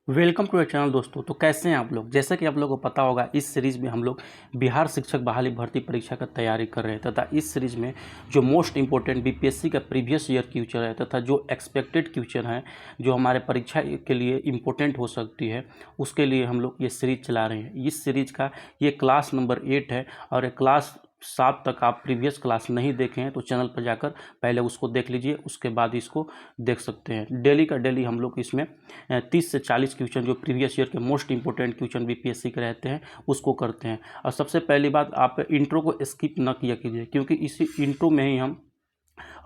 Welcome to channel दोस्तों। तो कैसे हैं आप लोग। जैसा कि आप लोगों को पता होगा, इस सीरीज़ में हम लोग बिहार शिक्षक बहाली भर्ती परीक्षा का तैयारी कर रहे हैं तथा इस सीरीज़ में जो मोस्ट इंपॉर्टेंट बीपीएससी का प्रीवियस ईयर क्वेश्चन है तथा जो एक्सपेक्टेड क्वेश्चन है जो हमारे परीक्षा के लिए इम्पोर्टेंट हो सकती है, उसके लिए हम लोग ये सीरीज़ चला रहे हैं। इस सीरीज़ का ये क्लास नंबर 8 है और ये क्लास 7 तक आप प्रीवियस क्लास नहीं देखे हैं तो चैनल पर जाकर पहले उसको देख लीजिए, उसके बाद इसको देख सकते हैं। डेली का डेली हम लोग इसमें 30 से 40 क्वेश्चन जो प्रीवियस ईयर के मोस्ट इंपॉर्टेंट क्वेश्चन बीपीएससी के रहते हैं उसको करते हैं। और सबसे पहली बात, आप इंट्रो को स्किप न किया कीजिए, क्योंकि इसी इंट्रो में ही हम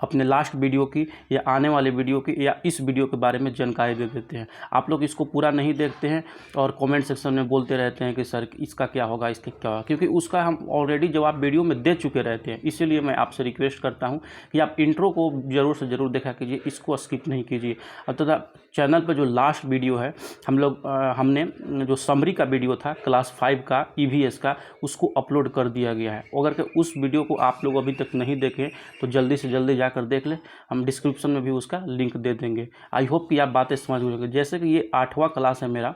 अपने लास्ट वीडियो की या आने वाले वीडियो की या इस वीडियो के बारे में जानकारी दे देते हैं। आप लोग इसको पूरा नहीं देखते हैं और कमेंट सेक्शन में बोलते रहते हैं कि सर इसका क्या होगा, इसका क्या होगा, क्योंकि उसका हम ऑलरेडी जवाब वीडियो में दे चुके रहते हैं। इसीलिए मैं आपसे रिक्वेस्ट करता हूं कि आप इंट्रो को ज़रूर से ज़रूर देखा कीजिए, इसको स्किप नहीं कीजिए। और तथा चैनल पर जो लास्ट वीडियो है हमने जो समरी का वीडियो था क्लास 5 का ईवीएस का, उसको अपलोड कर दिया गया है। अगर के उस वीडियो को आप लोग अभी तक नहीं देखें तो जल्दी से जल्दी जाकर देख ले, हम डिस्क्रिप्शन में भी उसका लिंक दे देंगे। आई होप कि आप बातें समझ गए। जैसे कि ये 8वां क्लास है मेरा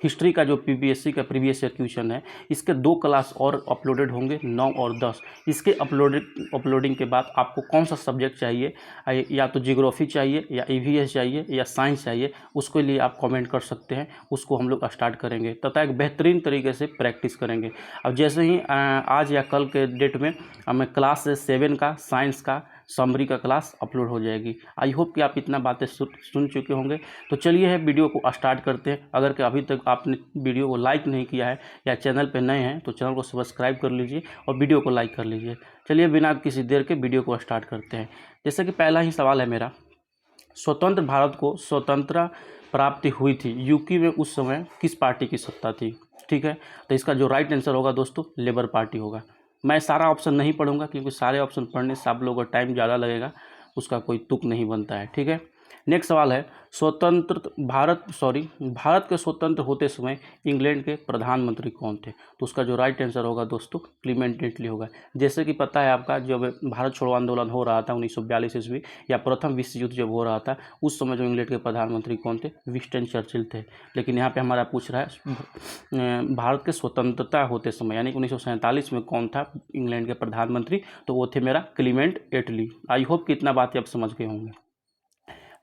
हिस्ट्री का, जो बीपीएससी का प्रीवियस ईयर क्वेश्चन है, इसके 2 क्लास और अपलोडेड होंगे 9 और 10। इसके अपलोडिंग के बाद आपको कौन सा सब्जेक्ट चाहिए, या तो जियोग्राफी चाहिए या ईवीएस चाहिए या साइंस चाहिए, उसके लिए आप कमेंट कर सकते हैं। उसको हम लोग स्टार्ट करेंगे तथा एक बेहतरीन तरीके से प्रैक्टिस करेंगे। अब जैसे ही आज या कल के डेट में हमें क्लास 7 का साइंस का समरी का क्लास अपलोड हो जाएगी। आई होप कि आप इतना बातें सुन चुके होंगे। तो चलिए है वीडियो को स्टार्ट करते हैं। अगर कि अभी तक आपने वीडियो को लाइक नहीं किया है या चैनल पे नए हैं तो चैनल को सब्सक्राइब कर लीजिए और वीडियो को लाइक कर लीजिए। चलिए बिना किसी देर के वीडियो को स्टार्ट करते हैं। जैसे कि पहला ही सवाल है मेरा, स्वतंत्र भारत को स्वतंत्रता प्राप्ति हुई थी यूपी में उस समय किस पार्टी की सत्ता थी। ठीक है, तो इसका जो राइट आंसर होगा दोस्तों लेबर पार्टी होगा। मैं सारा ऑप्शन नहीं पढ़ूंगा क्योंकि सारे ऑप्शन पढ़ने से आप लोगों को टाइम ज़्यादा लगेगा, उसका कोई तुक नहीं बनता है। ठीक है, नेक्स्ट सवाल है, भारत के स्वतंत्र होते समय इंग्लैंड के प्रधानमंत्री कौन थे। तो उसका जो राइट आंसर होगा दोस्तों क्लीमेंट एटली होगा। जैसे कि पता है आपका, जब भारत छोड़ो आंदोलन हो रहा था 1942 ईस्वी या प्रथम विश्व युद्ध जब हो रहा था, उस समय जो इंग्लैंड के प्रधानमंत्री कौन थे, विंस्टन चर्चिल थे। लेकिन यहाँ पे हमारा पूछ रहा है भारत के स्वतंत्रता होते समय यानी 1947 में कौन था इंग्लैंड के प्रधानमंत्री, तो वो थे मेरा क्लीमेंट एटली। आई होप कि इतना बात आप समझ गए होंगे।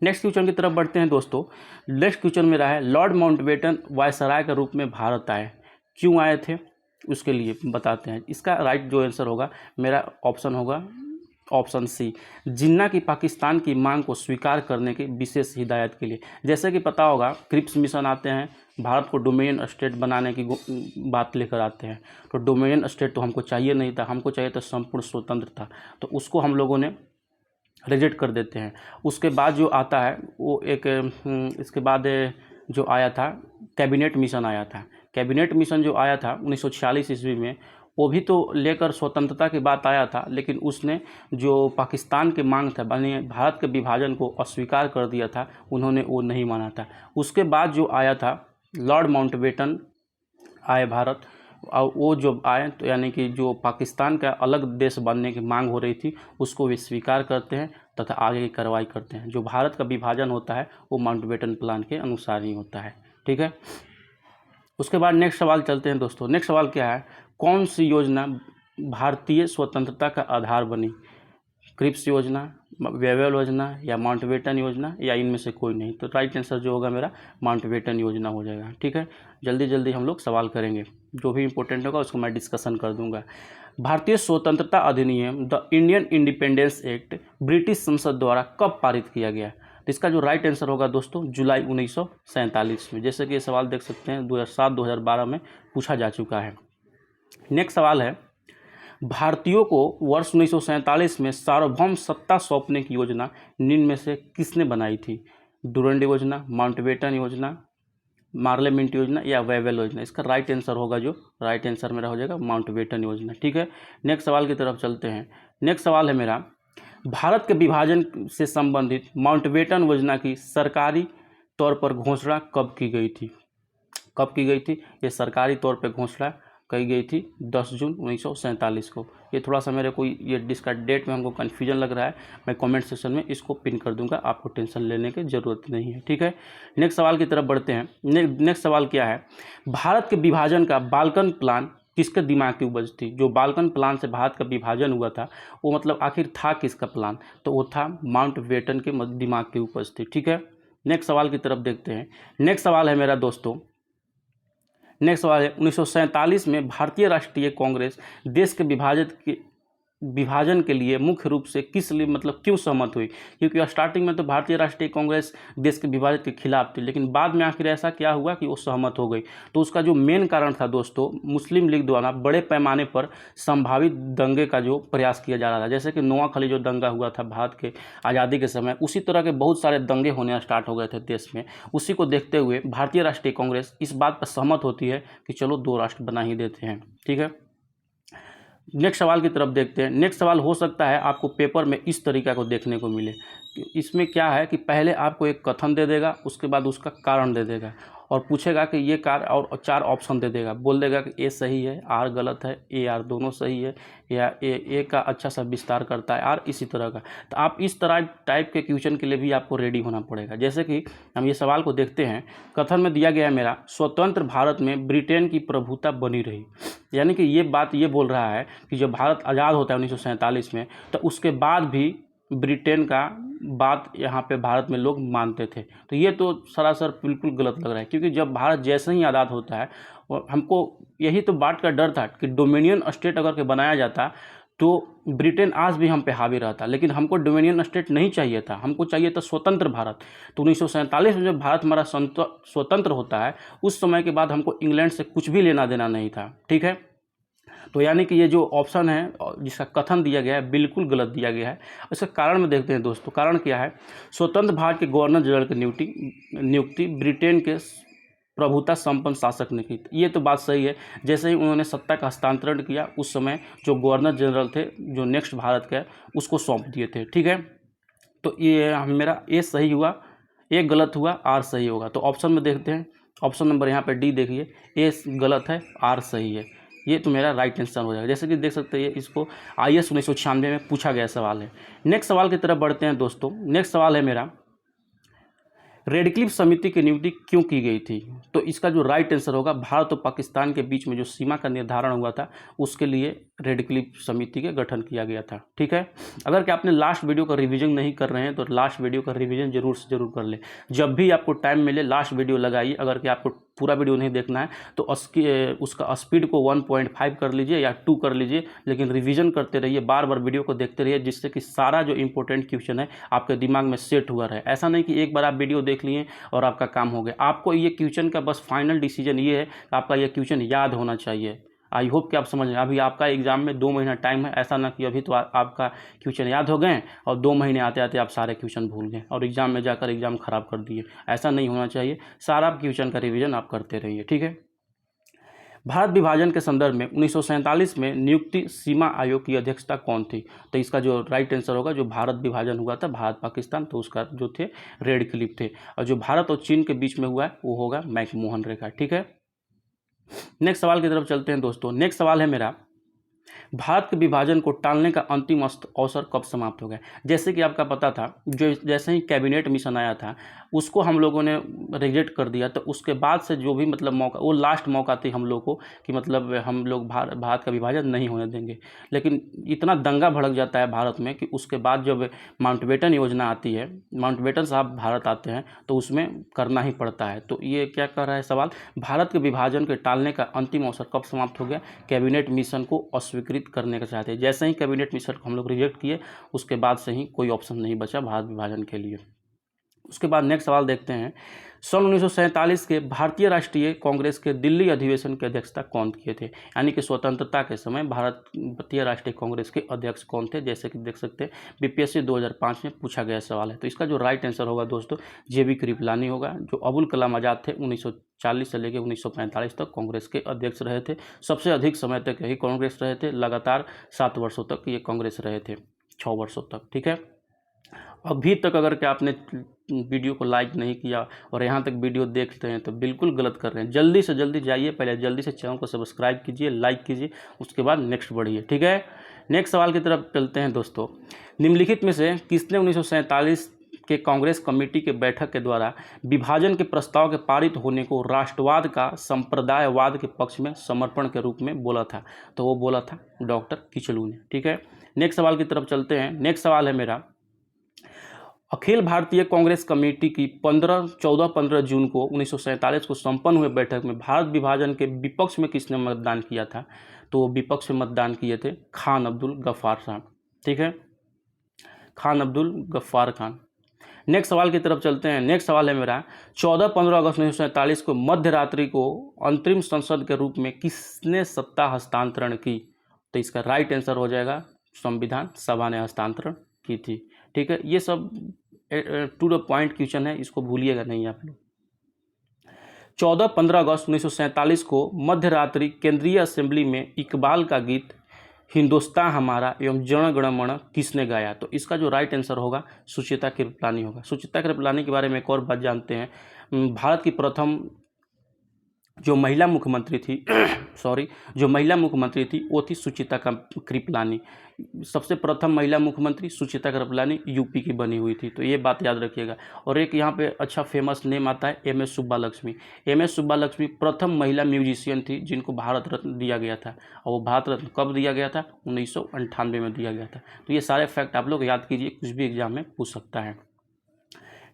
नेक्स्ट क्वेश्चन की तरफ बढ़ते हैं दोस्तों। नेक्स्ट क्वेश्चन मेरा है, लॉर्ड माउंटबेटन वायसराय के रूप में भारत आए, क्यों आए थे, उसके लिए बताते हैं। इसका राइट जो आंसर होगा मेरा ऑप्शन होगा ऑप्शन सी, जिन्ना की पाकिस्तान की मांग को स्वीकार करने की विशेष हिदायत के लिए। जैसे कि पता होगा क्रिप्स मिशन आते हैं, भारत को डोमिनियन स्टेट बनाने की बात लेकर आते हैं। तो डोमिनियन स्टेट तो हमको चाहिए नहीं था, हमको चाहिए था संपूर्ण स्वतंत्रता, तो उसको हम लोगों ने रिजेक्ट कर देते हैं। उसके बाद जो आता है वो एक इसके बाद जो आया था कैबिनेट मिशन आया था। कैबिनेट मिशन जो आया था 1946 ईस्वी में, वो भी तो लेकर स्वतंत्रता की बात आया था, लेकिन उसने जो पाकिस्तान की मांग था यानी भारत के विभाजन को अस्वीकार कर दिया था, उन्होंने वो नहीं माना था। उसके बाद जो आया था लॉर्ड माउंटबेटन आए भारत, और वो जो आए तो यानी कि जो पाकिस्तान का अलग देश बनने की मांग हो रही थी उसको वे स्वीकार करते हैं तथा आगे की कार्रवाई करते हैं। जो भारत का विभाजन होता है वो माउंटबेटन प्लान के अनुसार ही होता है। ठीक है, उसके बाद नेक्स्ट सवाल चलते हैं दोस्तों। नेक्स्ट सवाल क्या है, कौन सी योजना भारतीय स्वतंत्रता का आधार बनी। क्रिप्स योजना, वेवेल योजना या माउंटबेटन योजना या इनमें से कोई नहीं। तो राइट आंसर जो होगा मेरा माउंटबेटन योजना हो जाएगा। ठीक है, जल्दी जल्दी हम लोग सवाल करेंगे, जो भी इंपॉर्टेंट होगा उसको मैं डिस्कशन कर दूंगा। भारतीय स्वतंत्रता अधिनियम the Indian independence act British संसद द्वारा कब पारित किया गया। तो इसका जो राइट आंसर होगा दोस्तों जुलाई 1947 में। जैसे कि ये सवाल देख सकते हैं 2007-2012 में पूछा जा चुका है। नेक्स्ट सवाल है, भारतीयों को वर्ष 1947 में सार्वभौम सत्ता सौंपने की योजना निम्न में से किसने बनाई थी। डुरंड योजना, माउंटबेटन योजना, पार्लियामेंट योजना या वेवेल योजना। इसका राइट आंसर होगा, जो राइट आंसर मेरा हो जाएगा माउंटबेटन योजना। ठीक है, नेक्स्ट सवाल की तरफ चलते हैं। नेक्स्ट सवाल है मेरा, भारत के विभाजन से संबंधित माउंटबेटन योजना की सरकारी तौर पर घोषणा कब की गई थी। कब की गई थी ये सरकारी तौर पर घोषणा कही गई थी 10 जून 1947 को। ये थोड़ा सा मेरे को ये इसका डेट में हमको कन्फ्यूजन लग रहा है, मैं कमेंट सेक्शन में इसको पिन कर दूंगा, आपको टेंशन लेने की ज़रूरत नहीं है, ठीक है। नेक्स्ट सवाल की तरफ बढ़ते हैं। नेक्स्ट सवाल क्या है, भारत के विभाजन का बाल्कन प्लान किसके दिमाग की उपज थी? जो बाल्कन प्लान से भारत का विभाजन हुआ था वो मतलब आखिर था किसका प्लान? तो वो था माउंटबेटन के दिमाग की उपज थी, ठीक है। नेक्स्ट सवाल की तरफ देखते हैं। नेक्स्ट सवाल है मेरा दोस्तों, नेक्स्ट सवाल है 1947 में भारतीय राष्ट्रीय कांग्रेस देश के विभाजन के लिए मुख्य रूप से किस लिए मतलब क्यों सहमत हुई? क्योंकि स्टार्टिंग में तो भारतीय राष्ट्रीय कांग्रेस देश के विभाजन के खिलाफ थी, लेकिन बाद में आखिर ऐसा क्या हुआ कि वो सहमत हो गई? तो उसका जो मेन कारण था दोस्तों, मुस्लिम लीग द्वारा बड़े पैमाने पर संभावित दंगे का जो प्रयास किया जा रहा था। जैसे कि नोआखली जो दंगा हुआ था भारत के आज़ादी के समय, उसी तरह के बहुत सारे दंगे होने स्टार्ट हो गए थे देश में। उसी को देखते हुए भारतीय राष्ट्रीय कांग्रेस इस बात पर सहमत होती है कि चलो 2 राष्ट्र बना ही देते हैं, ठीक है। नेक्स्ट सवाल की तरफ देखते हैं। नेक्स्ट सवाल हो सकता है आपको पेपर में इस तरीका को देखने को मिले। इसमें क्या है कि पहले आपको एक कथन दे देगा, उसके बाद उसका कारण दे देगा और पूछेगा कि ये कार और 4 ऑप्शन दे देगा, बोल देगा कि ए सही है, आर गलत है, ए आर दोनों सही है, या ए का अच्छा सा विस्तार करता है, आर इसी तरह का। तो आप इस तरह टाइप के क्वेश्चन के लिए भी आपको रेडी होना पड़ेगा। जैसे कि हम ये सवाल को देखते हैं, कथन में दिया गया है मेरा, स्वतंत्र भारत में ब्रिटेन की प्रभुता बनी रही। यानी कि ये बात ये बोल रहा है कि जब भारत आज़ाद होता है 1947 में, तो उसके बाद भी ब्रिटेन का बात यहाँ पे भारत में लोग मानते थे। तो ये तो सरासर बिल्कुल गलत लग रहा है, क्योंकि जब भारत जैसे ही आज़ाद होता है, और हमको यही तो बात का डर था कि डोमिनियन स्टेट अगर के बनाया जाता तो ब्रिटेन आज भी हम पे हावी रहता, लेकिन हमको डोमिनियन स्टेट नहीं चाहिए था, हमको चाहिए था स्वतंत्र भारत। तो 1947 में जब भारत हमारा स्वतंत्र होता है, उस समय के बाद हमको इंग्लैंड से कुछ भी लेना देना नहीं था, ठीक है। तो यानी कि ये जो ऑप्शन है जिसका कथन दिया गया है बिल्कुल गलत दिया गया है। इसका कारण में देखते हैं दोस्तों, कारण क्या है, स्वतंत्र भारत के गवर्नर जनरल की नियुक्ति ब्रिटेन के प्रभुता संपन्न शासक ने की। ये तो बात सही है, जैसे ही उन्होंने सत्ता का हस्तांतरण किया उस समय जो गवर्नर जनरल थे जो नेक्स्ट भारत के, उसको सौंप दिए थे, ठीक है। तो ये मेरा ए सही हुआ, ए गलत हुआ, आर सही होगा। तो ऑप्शन में देखते हैं, ऑप्शन नंबर यहाँ पे डी देखिए, ए गलत है, आर सही है। ये तो मेरा राइट आंसर हो जाएगा। जैसे कि देख सकते हैं इसको IAS 1996 में पूछा गया सवाल है। नेक्स्ट सवाल की तरफ बढ़ते हैं दोस्तों। नेक्स्ट सवाल है मेरा, रेडक्लिफ समिति की नियुक्ति क्यों की गई थी? तो इसका जो राइट आंसर होगा, भारत और पाकिस्तान के बीच में जो सीमा का निर्धारण हुआ था उसके लिए रेडक्लिफ समिति के गठन किया गया था, ठीक है। अगर कि आपने लास्ट वीडियो का रिवीजन नहीं कर रहे हैं तो लास्ट वीडियो का रिवीजन जरूर से जरूर कर ले। जब भी आपको टाइम मिले लास्ट वीडियो लगाइए। अगर कि आपको पूरा वीडियो नहीं देखना है तो उसका स्पीड को 1.5 कर लीजिए या 2 कर लीजिए, लेकिन रिवीजन करते रहिए, बार बार वीडियो को देखते रहिए, जिससे कि सारा जो इंपॉर्टेंट क्वेश्चन है आपके दिमाग में सेट हुआ रहे। ऐसा नहीं कि एक बार आप वीडियो देख लिए और आपका काम हो गया। आपको ये क्वेश्चन का बस फाइनल डिसीजन ये है कि आपका ये क्वेश्चन याद होना चाहिए। आई होप कि आप समझ रहे हैं। अभी आपका एग्जाम में 2 महीना टाइम है, ऐसा ना कि अभी तो आपका क्वेश्चन याद हो गए और 2 महीने आते आते आप सारे क्वेश्चन भूल गए और एग्जाम में जाकर एग्जाम खराब कर दिए। ऐसा नहीं होना चाहिए, सारा क्वेश्चन का रिवीजन आप करते रहिए, ठीक है। भारत विभाजन के संदर्भ में 1947 में नियुक्ति सीमा आयोग की अध्यक्षता कौन थी? तो इसका जो राइट आंसर होगा, जो भारत विभाजन हुआ था भारत पाकिस्तान, तो उसका जो थे रेडक्लिफ थे, और जो भारत और चीन के बीच में हुआ है वो होगा मैकमोहन रेखा, ठीक है। नेक्स्ट सवाल की तरफ चलते हैं दोस्तों। नेक्स्ट सवाल है मेरा, भारत के विभाजन को टालने का अंतिम अवसर कब समाप्त हो गया? जैसे कि आपका पता था, जो जैसे ही कैबिनेट मिशन आया था उसको हम लोगों ने रिजेक्ट कर दिया, तो उसके बाद से जो भी मतलब मौका, वो लास्ट मौका थी हम लोग को कि मतलब हम लोग भारत का विभाजन नहीं होने देंगे। लेकिन इतना दंगा भड़क जाता है भारत में कि उसके बाद जब माउंटबेटन योजना आती है, माउंटबेटन साहब भारत आते हैं, तो उसमें करना ही पड़ता है। तो ये क्या कर रहा है सवाल, भारत के विभाजन के टालने का अंतिम अवसर कब समाप्त हो गया? कैबिनेट मिशन को अस्वीकृत करने का चाहते हैं। जैसे ही कैबिनेट मिशन को हम लोग रिजेक्ट किए उसके बाद से ही कोई ऑप्शन नहीं बचा भारत विभाजन के लिए। उसके बाद नेक्स्ट सवाल देखते हैं, सन 1947 के भारतीय राष्ट्रीय कांग्रेस के दिल्ली अधिवेशन की अध्यक्षता कौन किए थे? यानी कि स्वतंत्रता के समय भारतीय राष्ट्रीय कांग्रेस के अध्यक्ष कौन थे? जैसे कि देख सकते हैं BPSC 2005 में पूछा गया सवाल है। तो इसका जो राइट आंसर होगा दोस्तों JB कृपलानी होगा। जो अबुल कलाम आज़ाद थे 1940 से लेकर 1945 तक कांग्रेस के अध्यक्ष रहे थे। सबसे अधिक समय तक यही कांग्रेस रहे थे, लगातार 7 वर्षों तक ये कांग्रेस रहे थे, 6 वर्षों तक, ठीक है। अभी तक अगर क्या आपने वीडियो को लाइक नहीं किया और यहाँ तक वीडियो देखते हैं तो बिल्कुल गलत कर रहे हैं। जल्दी से जल्दी जाइए, पहले जल्दी से चैनल को सब्सक्राइब कीजिए, लाइक कीजिए, उसके बाद नेक्स्ट बढ़िए, ठीक है। नेक्स्ट सवाल की तरफ चलते हैं दोस्तों। निम्नलिखित में से किसने 1947 के कांग्रेस कमेटी के बैठक के द्वारा विभाजन के प्रस्ताव के पारित होने को राष्ट्रवाद का संप्रदायवाद के पक्ष में समर्पण के रूप में बोला था? तो वो बोला था डॉक्टर किचलू ने, ठीक है। नेक्स्ट सवाल की तरफ चलते हैं। नेक्स्ट सवाल है मेरा, अखिल भारतीय कांग्रेस कमेटी की 15 जून को 1947 को संपन्न हुए बैठक में भारत विभाजन के विपक्ष में किसने मतदान किया था? तो विपक्ष में मतदान किए थे खान अब्दुल गफ्फार साहब, ठीक है, खान अब्दुल गफ्फार खान। नेक्स्ट सवाल की तरफ चलते हैं। नेक्स्ट सवाल है मेरा, 14-15 अगस्त 1947 को मध्य रात्रि को अंतरिम संसद के रूप में किसने सत्ता हस्तांतरण की? तो इसका राइट आंसर हो जाएगा संविधान सभा ने हस्तांतरण की थी, ठीक है। ये सब टू द पॉइंट क्वेश्चन है, इसको भूलिएगा नहीं आप लोग। 14-15 अगस्त 1947 को मध्य रात्रि केंद्रीय असेंबली में इकबाल का गीत हिंदुस्तान हमारा एवं जन गण मन किसने गाया? तो इसका जो राइट आंसर होगा सुचित्रा कृपलानी होगा। सुचित्रा कृपलानी के बारे में एक और बात जानते हैं। भारत की प्रथम जो महिला मुख्यमंत्री थी जो महिला मुख्यमंत्री थी वो थी सुचित्रा कृपलानी। सबसे प्रथम महिला मुख्यमंत्री सुचित्रा कृपलानी यूपी की बनी हुई थी, तो ये बात याद रखिएगा। और एक यहाँ पे अच्छा फेमस नेम आता है एम एस सुब्बालक्ष्मी। एम एस सुब्बालक्ष्मी प्रथम महिला म्यूजिशियन थी जिनको भारत रत्न दिया गया था, और वो भारत रत्न कब दिया गया था? 1998 में दिया गया था। तो ये सारे फैक्ट आप लोग याद कीजिए, कुछ भी एग्जाम में पूछ सकता है।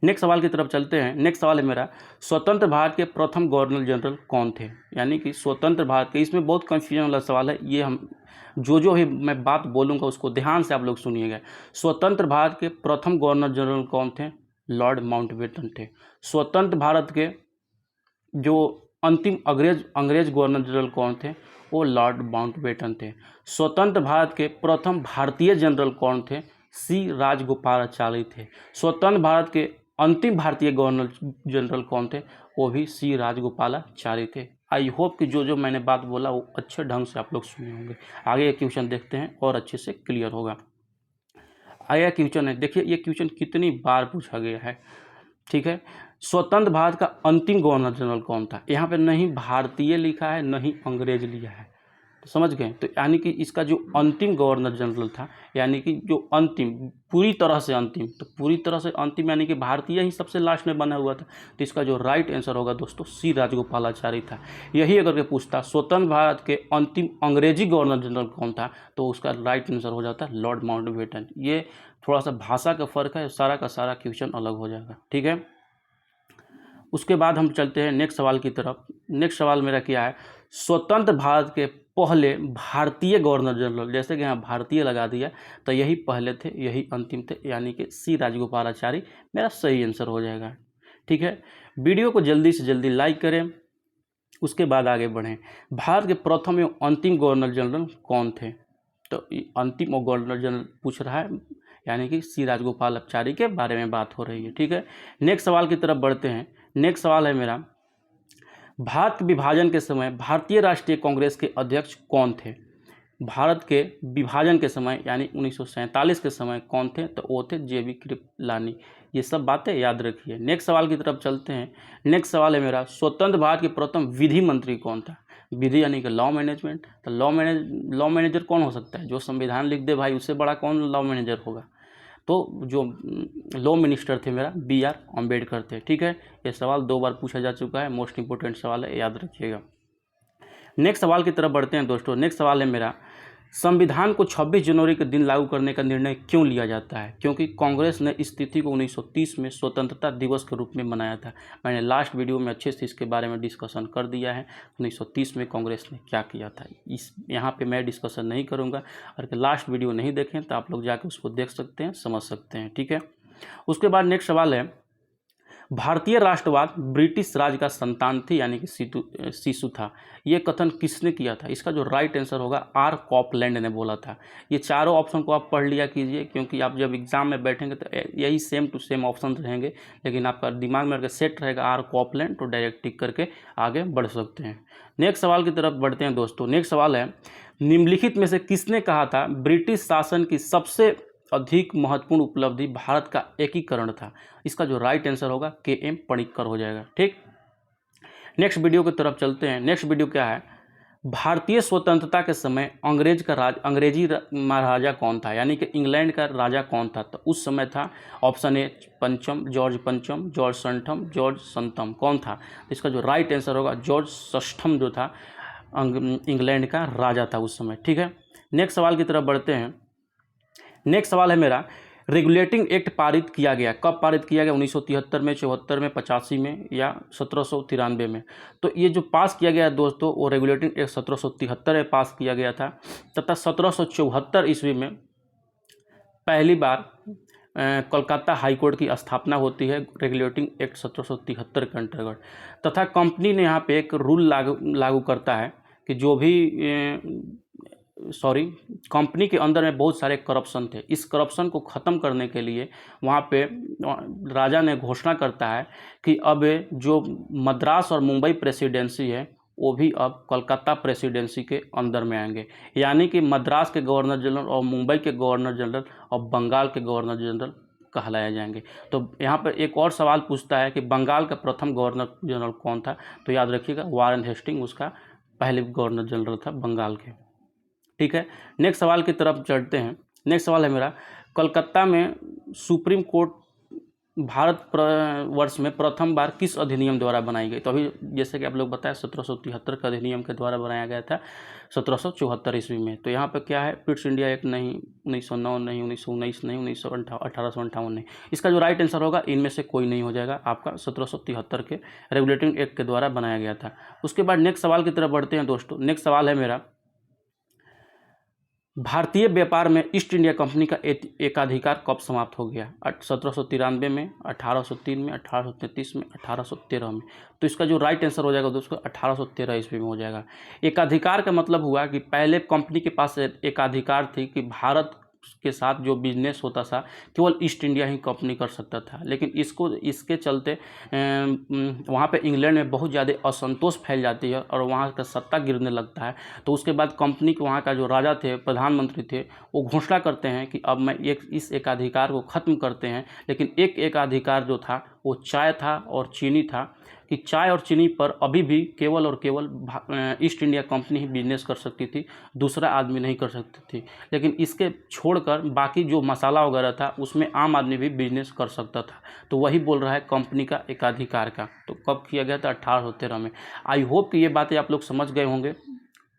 नेक्स्ट सवाल की तरफ चलते हैं। नेक्स्ट सवाल है मेरा, स्वतंत्र भारत के प्रथम गवर्नर जनरल कौन थे? यानी कि स्वतंत्र भारत के, इसमें बहुत कंफ्यूजन वाला सवाल है, ये हम जो ही मैं बात बोलूँगा उसको ध्यान से आप लोग सुनिएगा। स्वतंत्र भारत के प्रथम गवर्नर जनरल कौन थे? लॉर्ड माउंटबेटन थे। स्वतंत्र भारत के जो अंतिम अंग्रेज गवर्नर जनरल कौन थे? वो लॉर्ड माउंटबेटन थे। स्वतंत्र भारत के प्रथम भारतीय जनरल कौन थे? सी राजगोपालाचारी थे। स्वतंत्र भारत के अंतिम भारतीय गवर्नर जनरल कौन थे? वो भी सी राजगोपालाचारी थे। आई होप कि जो मैंने बात बोला वो अच्छे ढंग से आप लोग सुने होंगे। आगे ये क्वेश्चन देखते हैं और अच्छे से क्लियर होगा। आगे क्वेश्चन है, देखिए ये क्वेश्चन कितनी बार पूछा गया है, ठीक है। स्वतंत्र भारत का अंतिम गवर्नर जनरल कौन था? यहाँ पे नहीं भारतीय लिखा है, नहीं अंग्रेज लिया है, तो समझ गए। तो यानी कि इसका जो अंतिम गवर्नर जनरल था, यानी कि जो अंतिम, पूरी तरह से अंतिम, तो पूरी तरह से अंतिम यानी कि भारतीय ही सबसे लास्ट में बना हुआ था। तो इसका जो राइट आंसर होगा दोस्तों सी राजगोपालाचारी था। यही अगर के पूछता स्वतंत्र भारत के अंतिम अंग्रेजी गवर्नर जनरल कौन था, तो उसका राइट आंसर हो जाता लॉर्ड माउंटबेटन। ये थोड़ा सा भाषा का फर्क है, सारा का सारा क्वेश्चन अलग हो जाएगा, ठीक है। उसके बाद हम चलते हैं नेक्स्ट सवाल की तरफ। नेक्स्ट सवाल मेरा क्या है, स्वतंत्र भारत के पहले भारतीय गवर्नर जनरल, जैसे कि यहाँ भारतीय लगा दिया तो यही पहले थे, यही अंतिम थे, यानी कि सी राजगोपालाचारी मेरा सही आंसर हो जाएगा, ठीक है। वीडियो को जल्दी से जल्दी लाइक करें, उसके बाद आगे बढ़ें। भारत के प्रथम एवं अंतिम गवर्नर जनरल कौन थे? तो अंतिम गवर्नर जनरल पूछ रहा है, यानी कि सी राजगोपालाचारी के बारे में बात हो रही है, ठीक है। नेक्स्ट सवाल की तरफ बढ़ते हैं। नेक्स्ट सवाल है मेरा, भारत के विभाजन के समय भारतीय राष्ट्रीय कांग्रेस के अध्यक्ष कौन थे? भारत के विभाजन के समय यानी 1947 के समय कौन थे? तो वो थे JB कृपलानी। ये सब बातें याद रखिए। नेक्स्ट सवाल की तरफ चलते हैं। नेक्स्ट सवाल है मेरा, स्वतंत्र भारत के प्रथम विधि मंत्री कौन था? विधि यानी कि लॉ मैनेजमेंट। तो लॉ मैनेजर कौन हो सकता है? जो संविधान लिख दे भाई, उससे बड़ा कौन लॉ मैनेजर होगा? तो जो लॉ मिनिस्टर थे मेरा BR अम्बेडकर थे, ठीक है। ये सवाल 2 बार पूछा जा चुका है, मोस्ट इंपोर्टेंट सवाल है, याद रखिएगा। नेक्स्ट सवाल की तरफ बढ़ते हैं दोस्तों। नेक्स्ट सवाल है मेरा, संविधान को 26 जनवरी के दिन लागू करने का निर्णय क्यों लिया जाता है? क्योंकि कांग्रेस ने इस तिथि को 1930 में स्वतंत्रता दिवस के रूप में मनाया था। मैंने लास्ट वीडियो में अच्छे से इसके बारे में डिस्कशन कर दिया है, 1930 में कांग्रेस ने क्या किया था। यहाँ पे मैं डिस्कशन नहीं करूँगा, और लास्ट वीडियो नहीं देखें तो आप लोग जाकर उसको देख सकते हैं, समझ सकते हैं, ठीक है। उसके बाद नेक्स्ट सवाल है, भारतीय राष्ट्रवाद ब्रिटिश राज का संतान थी, यानी कि शिशु था। ये कथन किसने किया था? इसका जो राइट आंसर होगा R कॉपलैंड ने बोला था। ये चारों ऑप्शन को आप पढ़ लिया कीजिए, क्योंकि आप जब एग्जाम में बैठेंगे तो यही सेम टू सेम ऑप्शन रहेंगे, लेकिन आपका दिमाग में अगर सेट रहेगा R कॉपलैंड तो डायरेक्ट टिक करके आगे बढ़ सकते हैं। नेक्स्ट सवाल की तरफ बढ़ते हैं दोस्तों। नेक्स्ट सवाल है, निम्नलिखित में से किसने कहा था ब्रिटिश शासन की सबसे अधिक महत्वपूर्ण उपलब्धि भारत का एकीकरण था। इसका जो राइट आंसर होगा KM पणिक्कर हो जाएगा। ठीक, नेक्स्ट वीडियो की तरफ चलते हैं। नेक्स्ट वीडियो क्या है, भारतीय स्वतंत्रता के समय अंग्रेजी महाराजा कौन था, यानी कि इंग्लैंड का राजा कौन था। तो उस समय था ऑप्शन ए पंचम, जॉर्ज पंचम, जॉर्ज संठम, जॉर्ज संतम, कौन था। इसका जो राइट आंसर होगा जॉर्ज षष्ठम जो था इंग्लैंड का राजा था उस समय। ठीक है, नेक्स्ट सवाल की तरफ बढ़ते हैं। नेक्स्ट सवाल है मेरा, रेगुलेटिंग एक्ट पारित किया गया, कब पारित किया गया, 1973 में, 74 में, 85 में या 1793 में। तो ये जो पास किया गया दोस्तों वो रेगुलेटिंग एक्ट 1773 में पास किया गया था, तथा 1774 ईस्वी में पहली बार कोलकाता हाई कोर्ट की स्थापना होती है रेगुलेटिंग एक्ट 1773 के अंतर्गत। तथा कंपनी ने यहाँ पे एक रूल लागू करता है कि जो भी कंपनी के अंदर में बहुत सारे करप्शन थे, इस करप्शन को ख़त्म करने के लिए वहाँ पे राजा ने घोषणा करता है कि अब जो मद्रास और मुंबई प्रेसिडेंसी है वो भी अब कोलकाता प्रेसिडेंसी के अंदर में आएंगे, यानी कि मद्रास के गवर्नर जनरल और मुंबई के गवर्नर जनरल और बंगाल के गवर्नर जनरल कहलाए जाएंगे। तो यहाँ पर एक और सवाल पूछता है कि बंगाल का प्रथम गवर्नर जनरल कौन था। तो याद रखिएगा वारेन हेस्टिंग उसका पहले गवर्नर जनरल था बंगाल के। ठीक है, नेक्स्ट सवाल की तरफ चढ़ते हैं। नेक्स्ट सवाल है मेरा, कलकत्ता में सुप्रीम कोर्ट भारत वर्ष में प्रथम बार किस अधिनियम द्वारा बनाई गई। तो अभी जैसे कि आप लोग बताया 1773 का अधिनियम के द्वारा बनाया गया था 1774 ईस्वी में। तो यहाँ पे क्या है, पिट्स इंडिया एक्ट नहीं, 1909 नहीं, 1919 नहीं, 1858 नहीं। इसका जो राइट आंसर होगा इनमें से कोई नहीं हो जाएगा, आपका 1773 के रेगुलेटिंग एक्ट के द्वारा बनाया गया था। उसके बाद नेक्स्ट सवाल की तरफ बढ़ते हैं दोस्तों। नेक्स्ट सवाल है मेरा, भारतीय व्यापार में ईस्ट इंडिया कंपनी का एकाधिकार कब समाप्त हो गया। 1793 में, 1803 में, 1833 में, 1813 में। तो इसका जो राइट आंसर हो जाएगा दोस्तों 1813 ईस्वी में हो जाएगा। एकाधिकार का मतलब हुआ कि पहले कंपनी के पास एकाधिकार थी कि भारत के साथ जो बिजनेस होता था केवल ईस्ट इंडिया ही कंपनी कर सकता था, लेकिन इसके चलते वहाँ पे इंग्लैंड में बहुत ज़्यादा असंतोष फैल जाती है और वहाँ का सत्ता गिरने लगता है। तो उसके बाद कंपनी के वहाँ का जो राजा थे, प्रधानमंत्री थे, वो घोषणा करते हैं कि अब मैं इस एकाधिकार को ख़त्म करते हैं। लेकिन एक एकाधिकार जो था वो चाय था और चीनी था, कि चाय और चीनी पर अभी भी केवल और केवल ईस्ट इंडिया कंपनी ही बिजनेस कर सकती थी, दूसरा आदमी नहीं कर सकती थी। लेकिन इसके छोड़कर बाकी जो मसाला वगैरह था उसमें आम आदमी भी बिजनेस कर सकता था। तो वही बोल रहा है कंपनी का एकाधिकार का। तो कब किया गया था, 1813 में। आई होप कि ये बातें आप लोग समझ गए होंगे।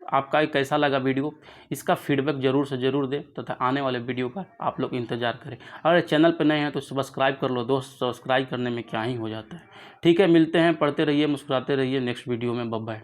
आपका कैसा लगा वीडियो, इसका फीडबैक ज़रूर से ज़रूर दें तथा आने वाले वीडियो का आप लोग इंतज़ार करें। अगर चैनल पर नए हैं तो सब्सक्राइब कर लो दोस्त, सब्सक्राइब करने में क्या ही हो जाता है। ठीक है, मिलते हैं, पढ़ते रहिए, मुस्कुराते रहिए नेक्स्ट वीडियो में। Bye bye.